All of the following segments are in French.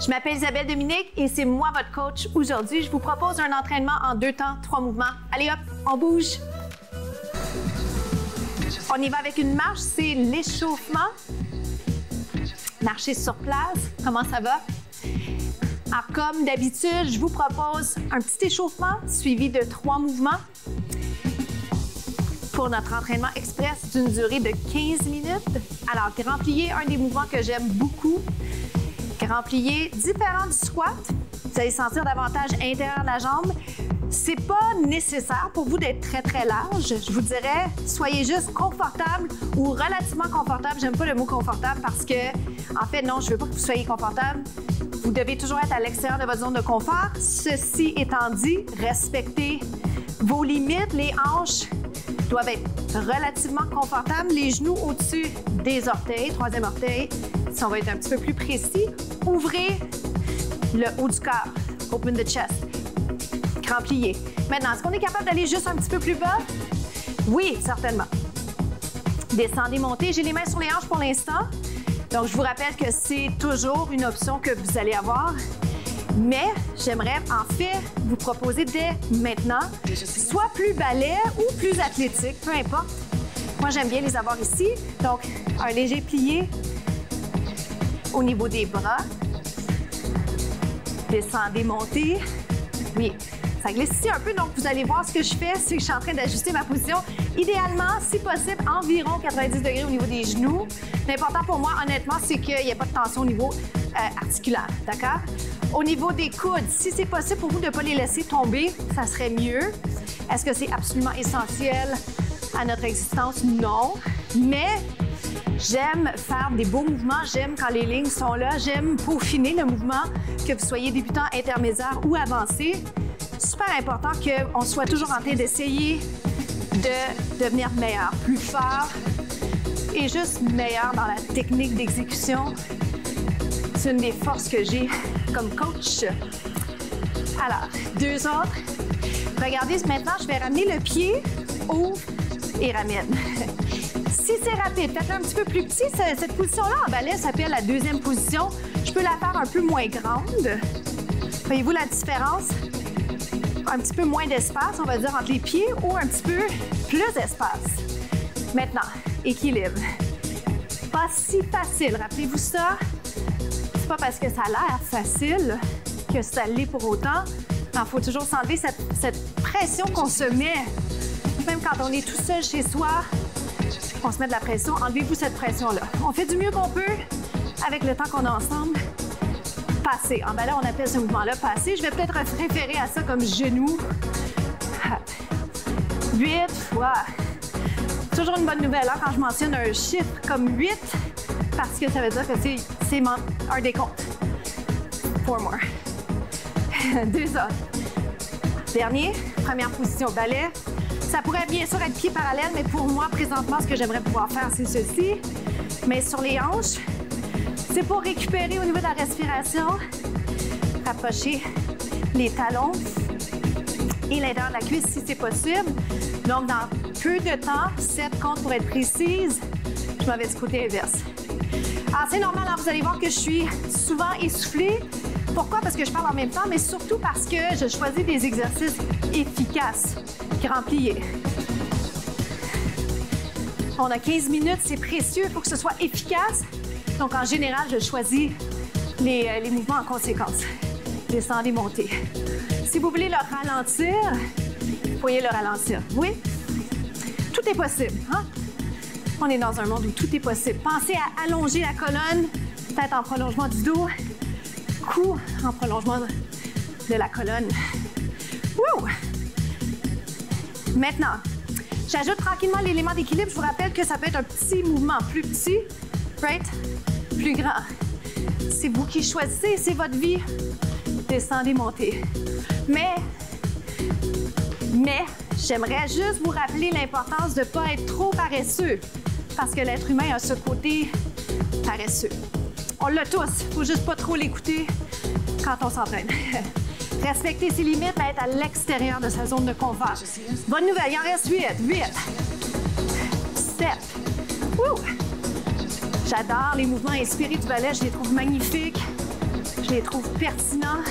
Je m'appelle Isabelle Dominique et c'est moi votre coach aujourd'hui. Je vous propose un entraînement en 2 temps, 3 mouvements. Allez hop, on bouge. On y va avec une marche, c'est l'échauffement. Marcher sur place, comment ça va? Alors, comme d'habitude, je vous propose un petit échauffement suivi de 3 mouvements pour notre entraînement express d'une durée de 15 minutes. Alors, grand plié, un des mouvements que j'aime beaucoup. Grand plié, différent du squat. Vous allez sentir davantage intérieur de la jambe. C'est pas nécessaire pour vous d'être très, très large. Je vous dirais, soyez juste confortable ou relativement confortable. J'aime pas le mot confortable parce que, en fait, non, je veux pas que vous soyez confortable. Vous devez toujours être à l'extérieur de votre zone de confort. Ceci étant dit, respectez vos limites. Les hanches doivent être relativement confortables. Les genoux au-dessus des orteils, 3e orteil. Si on va être un petit peu plus précis, ouvrez le haut du corps. Open the chest. Grand plié. Maintenant, est-ce qu'on est capable d'aller juste un petit peu plus bas? Oui, certainement. Descendez, montez. J'ai les mains sur les hanches pour l'instant. Donc, je vous rappelle que c'est toujours une option que vous allez avoir. Mais j'aimerais en fait vous proposer dès maintenant, soit plus balai ou plus athlétique, peu importe. Moi, j'aime bien les avoir ici. Donc, un léger plié au niveau des bras. Descendez, montez. Oui, ça glisse ici un peu. Donc, vous allez voir ce que je fais, c'est que je suis en train d'ajuster ma position. Idéalement, si possible, environ 90 degrés au niveau des genoux. L'important pour moi, honnêtement, c'est qu'il n'y ait pas de tension au niveau articulaire, d'accord? Au niveau des coudes, si c'est possible pour vous de ne pas les laisser tomber, ça serait mieux. Est-ce que c'est absolument essentiel à notre existence? Non. Mais j'aime faire des beaux mouvements, j'aime quand les lignes sont là, j'aime peaufiner le mouvement, que vous soyez débutant, intermédiaire ou avancé. Super important qu'on soit toujours en train d'essayer de devenir meilleur, plus fort et juste meilleur dans la technique d'exécution. C'est une des forces que j'ai comme coach. Alors, 2 autres. Regardez, maintenant, je vais ramener le pied, ouvre et ramène. Si c'est rapide, faites-le un petit peu plus petit. Cette position-là en balai s'appelle la 2e position. Je peux la faire un peu moins grande. Voyez-vous la différence? Un petit peu moins d'espace, on va dire, entre les pieds ou un petit peu plus d'espace. Maintenant, équilibre. Pas si facile, rappelez-vous ça. C'est pas parce que ça a l'air facile que ça l'est pour autant. Il faut toujours s'enlever cette pression qu'on se met. Même quand on est tout seul chez soi, on se met de la pression. Enlevez-vous cette pression-là. On fait du mieux qu'on peut avec le temps qu'on a ensemble. Passer. En balai, on appelle ce mouvement-là passer. Je vais peut-être référer à ça comme genou. 8 fois. Toujours une bonne nouvelle quand je mentionne un chiffre comme 8 parce que ça veut dire que c'est un décompte. 4 more. 2 autres. Dernier, première position balai. Ça pourrait bien sûr être pied parallèle, mais pour moi, présentement, ce que j'aimerais pouvoir faire, c'est ceci. Mais sur les hanches, c'est pour récupérer au niveau de la respiration. Rapprocher les talons et l'intérieur de la cuisse si c'est possible. Donc, dans peu de temps, 7 comptes pour être précise, je m'en vais du côté inverse. Alors, c'est normal, vous allez voir que je suis souvent essoufflée. Pourquoi? Parce que je parle en même temps, mais surtout parce que je choisis des exercices efficaces. Grand plié. On a 15 minutes, c'est précieux, il faut que ce soit efficace. Donc, en général, je choisis les mouvements en conséquence. Descendez, montez. Si vous voulez le ralentir, vous pourriez le ralentir. Oui? Tout est possible. Hein? On est dans un monde où tout est possible. Pensez à allonger la colonne, tête en prolongement du dos, cou en prolongement de la colonne. Wouh! Maintenant, j'ajoute tranquillement l'élément d'équilibre. Je vous rappelle que ça peut être un petit mouvement plus petit, right? Plus grand. C'est vous qui choisissez, c'est votre vie. Descendez, montez. Mais j'aimerais juste vous rappeler l'importance de ne pas être trop paresseux parce que l'être humain a ce côté paresseux. On l'a tous, il ne faut juste pas trop l'écouter quand on s'entraîne. Respecter ses limites, être à l'extérieur de sa zone de confort. Bonne nouvelle, il en reste 8. 7. Wouh! J'adore les mouvements inspirés du ballet, je les trouve magnifiques. Je les trouve pertinents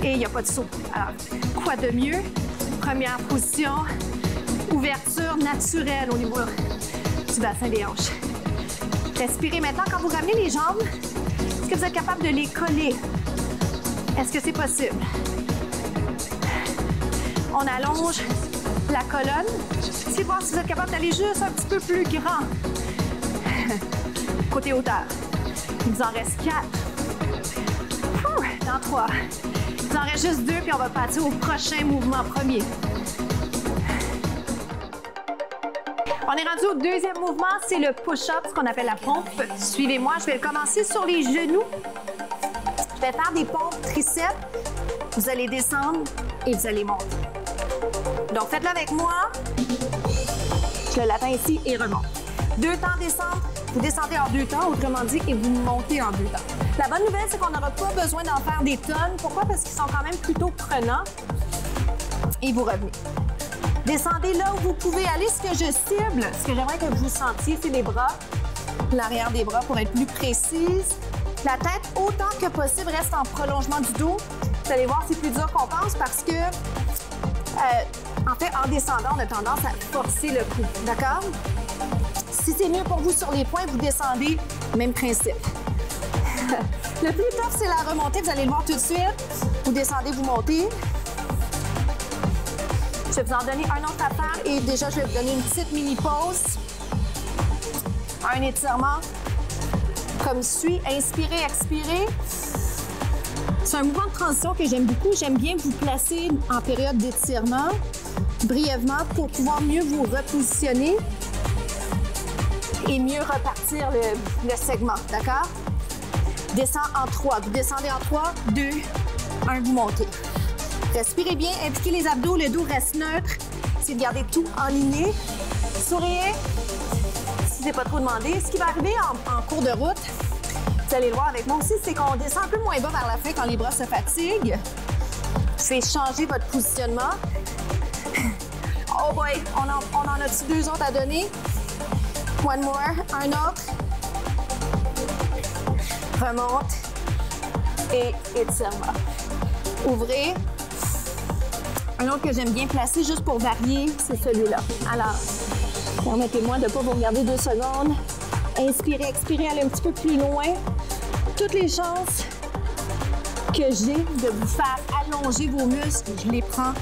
et il n'y a pas de saut. Alors, quoi de mieux? Première position, ouverture naturelle au niveau du bassin des hanches. Respirez maintenant. Quand vous ramenez les jambes, est-ce que vous êtes capable de les coller? Est-ce que c'est possible? On allonge la colonne. Essayez de voir si vous êtes capable d'aller juste un petit peu plus grand. Côté hauteur. Il vous en reste 4. Dans 3. Il vous en reste juste 2, puis on va passer au prochain mouvement premier. On est rendu au deuxième mouvement, c'est le push-up, ce qu'on appelle la pompe. Suivez-moi, je vais commencer sur les genoux. Je vais faire des pompes triceps. Vous allez descendre et vous allez monter. Donc, faites-le avec moi. Je l'atteins ici et remonte. 2 temps descendre, vous descendez en 2 temps, autrement dit, et vous montez en 2 temps. La bonne nouvelle, c'est qu'on n'aura pas besoin d'en faire des tonnes. Pourquoi? Parce qu'ils sont quand même plutôt prenants. Et vous revenez. Descendez là où vous pouvez aller. Ce que je cible, ce que j'aimerais que vous sentiez, c'est les bras, l'arrière des bras pour être plus précise. La tête, autant que possible, reste en prolongement du dos. Vous allez voir, c'est plus dur qu'on pense parce que, en fait, en descendant, on a tendance à forcer le cou. D'accord? Si c'est mieux pour vous sur les points, vous descendez, même principe. Le plus tough, c'est la remontée. Vous allez le voir tout de suite. Vous descendez, vous montez. Je vais vous en donner un autre à faire et déjà, je vais vous donner une petite mini-pause. Un étirement comme suit. Inspirez, expirez. C'est un mouvement de transition que j'aime beaucoup. J'aime bien vous placer en période d'étirement, brièvement, pour pouvoir mieux vous repositionner et mieux repartir le segment, d'accord? Descends en 3. Vous descendez en 3, 2, 1, vous montez. Respirez bien, impliquez les abdos, le dos reste neutre. Essayez de garder tout aligné. Souriez, si c'est pas trop demandé. Ce qui va arriver en cours de route, vous allez le voir avec moi aussi, c'est qu'on descend un peu moins bas vers la fin quand les bras se fatiguent. C'est changer votre positionnement. Oh boy, on en a-tu 2 autres à donner? One more, un autre. Remonte et étirement. Ouvrez. Un autre que j'aime bien placer juste pour varier, c'est celui-là. Alors, permettez-moi de ne pas vous regarder 2 secondes. Inspirez, expirez, allez un petit peu plus loin. Toutes les chances que j'ai de vous faire allonger vos muscles, je les prends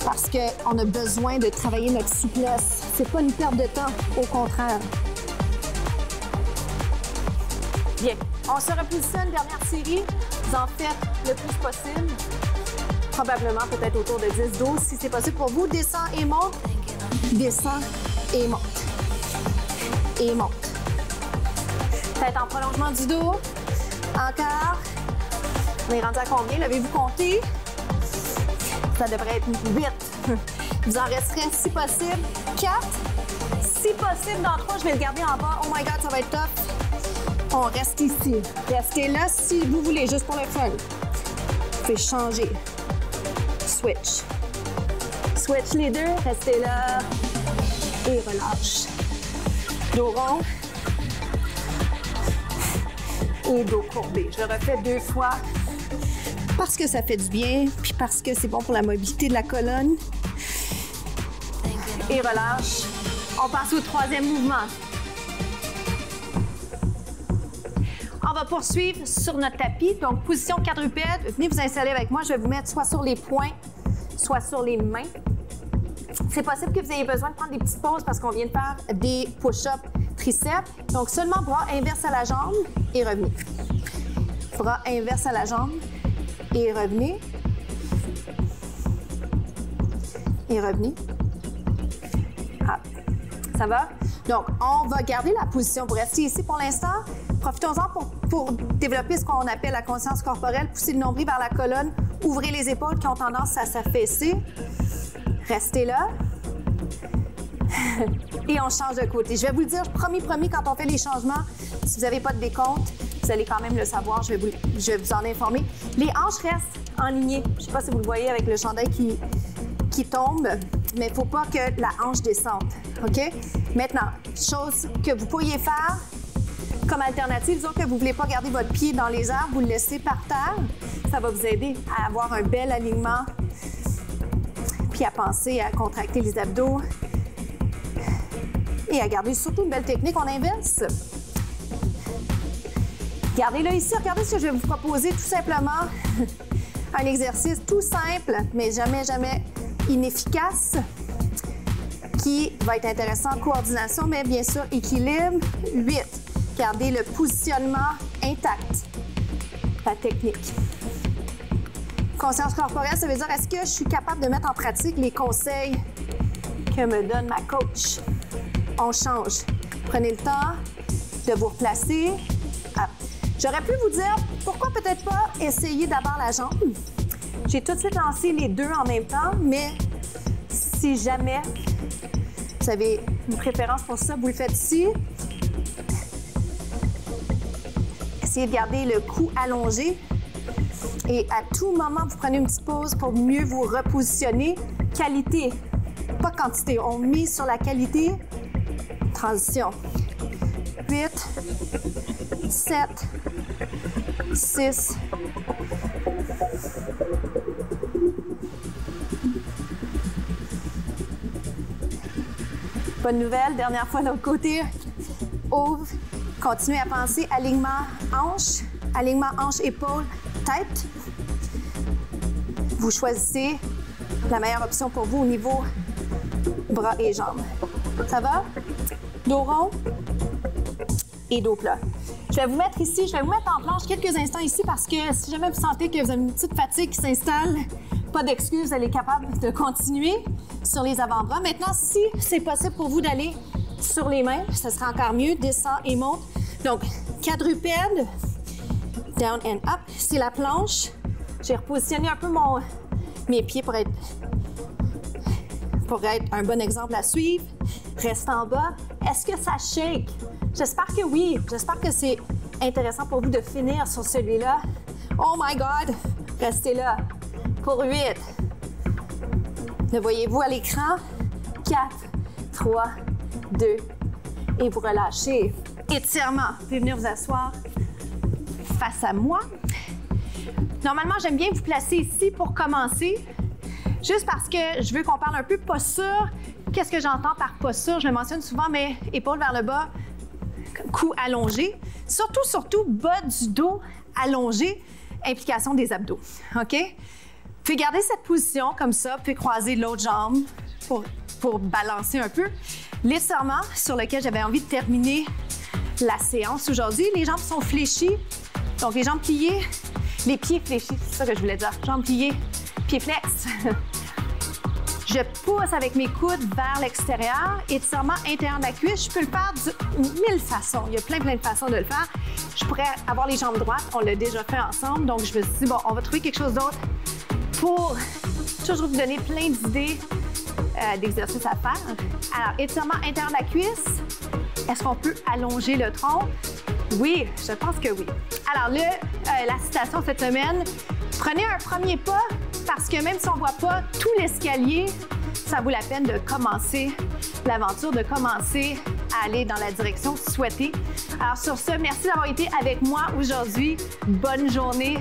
parce qu'on a besoin de travailler notre souplesse. C'est pas une perte de temps, au contraire. Bien, on se repositionne, dernière série. Vous en faites le plus possible. Probablement peut-être autour de 10-12. Si c'est possible pour vous, descends et monte. Descends et monte. Et monte. Tête en prolongement du dos. Encore. On est rendu à combien? L'avez-vous compté? Ça devrait être 8. Vous en resterait, si possible, 4. Si possible, dans 3, je vais le garder en bas. Oh my God, ça va être top. On reste ici. Restez là si vous voulez, juste pour le fun. Vous pouvez changer. Switch. Switch les deux. Restez là. Et relâche. Dos rond. Et dos courbé. Je le refais 2 fois parce que ça fait du bien, puis parce que c'est bon pour la mobilité de la colonne. Et relâche. On passe au 3e mouvement. On va poursuivre sur notre tapis. Donc, position quadrupède. Venez vous installer avec moi. Je vais vous mettre soit sur les poings, soit sur les mains. C'est possible que vous ayez besoin de prendre des petites pauses parce qu'on vient de faire des push-ups triceps. Donc, seulement bras inverse à la jambe et revenez. Bras inverse à la jambe et revenez. Et revenez. Ah, ça va? Donc, on va garder la position. Vous restez ici pour l'instant. Profitons-en pour développer ce qu'on appelle la conscience corporelle. Poussez le nombril vers la colonne. Ouvrez les épaules qui ont tendance à s'affaisser. Restez là. Et on change de côté. Je vais vous le dire, promis, quand on fait les changements, si vous n'avez pas de décompte, vous allez quand même le savoir. Je vais vous en informer. Les hanches restent en lignée. Je ne sais pas si vous le voyez avec le chandail qui tombe, mais il ne faut pas que la hanche descende. OK? Maintenant, chose que vous pourriez faire, Comme alternative, disons que vous ne voulez pas garder votre pied dans les airs, vous le laissez par terre. Ça va vous aider à avoir un bel alignement, puis à penser à contracter les abdos et à garder surtout une belle technique. On inverse. Gardez-le ici. Regardez ce que je vais vous proposer, tout simplement. Un exercice tout simple, mais jamais inefficace, qui va être intéressant en coordination, mais bien sûr, équilibre. 8. Gardez le positionnement intact. La technique. Conscience corporelle, ça veut dire est-ce que je suis capable de mettre en pratique les conseils que me donne ma coach? On change. Prenez le temps de vous replacer. Ah. J'aurais pu vous dire pourquoi peut-être pas essayer d'abord la jambe. J'ai tout de suite lancé les deux en même temps, mais si jamais vous avez une préférence pour ça, vous le faites ici. Essayez de garder le cou allongé. Et à tout moment, vous prenez une petite pause pour mieux vous repositionner. Qualité, pas quantité. On mise sur la qualité. Transition. 8, 7, 6. Bonne nouvelle, dernière fois de l'autre côté. Ouvre. Continuez à penser alignement hanche, épaule, tête. Vous choisissez la meilleure option pour vous au niveau bras et jambes. Ça va? Dos rond et dos plat. Je vais vous mettre ici, je vais vous mettre en planche quelques instants ici parce que si jamais vous sentez que vous avez une petite fatigue qui s'installe, pas d'excuse, vous allez être capable de continuer sur les avant-bras. Maintenant, si c'est possible pour vous d'aller sur les mains, ce sera encore mieux. Descend et monte. Donc, quadrupède, down and up, c'est la planche. J'ai repositionné un peu mes pieds pour être un bon exemple à suivre. Reste en bas. Est-ce que ça shake? J'espère que oui. J'espère que c'est intéressant pour vous de finir sur celui-là. Oh my God! Restez là. Pour 8. Le voyez-vous à l'écran? 4, 3, 2. Et vous relâchez. Étirement. Vous pouvez venir vous asseoir face à moi. Normalement, j'aime bien vous placer ici pour commencer. Juste parce que je veux qu'on parle un peu posture. Qu'est-ce que j'entends par posture? Je le mentionne souvent, mais épaules vers le bas, cou allongé. Surtout, bas du dos allongé, implication des abdos. OK? Vous pouvez garder cette position comme ça, vous pouvez croiser l'autre jambe pour balancer un peu. L'étirement sur lequel j'avais envie de terminer la séance aujourd'hui. Les jambes sont fléchies, donc les jambes pliées, les pieds fléchis, c'est ça que je voulais dire. Jambes pliées, pieds flex. Je pousse avec mes coudes vers l'extérieur, étirement intérieur de la cuisse. Je peux le faire de 1000 façons. Il y a plein de façons de le faire. Je pourrais avoir les jambes droites. On l'a déjà fait ensemble. Donc, je me suis dit, bon, on va trouver quelque chose d'autre pour toujours vous donner plein d'idées d'exercices à faire. Alors, étirement intérieur de la cuisse. Est-ce qu'on peut allonger le tronc? Oui, je pense que oui. Alors, la citation cette semaine, prenez un premier pas parce que même si on ne voit pas tout l'escalier, ça vaut la peine de commencer l'aventure, de commencer à aller dans la direction souhaitée. Alors sur ce, merci d'avoir été avec moi aujourd'hui. Bonne journée.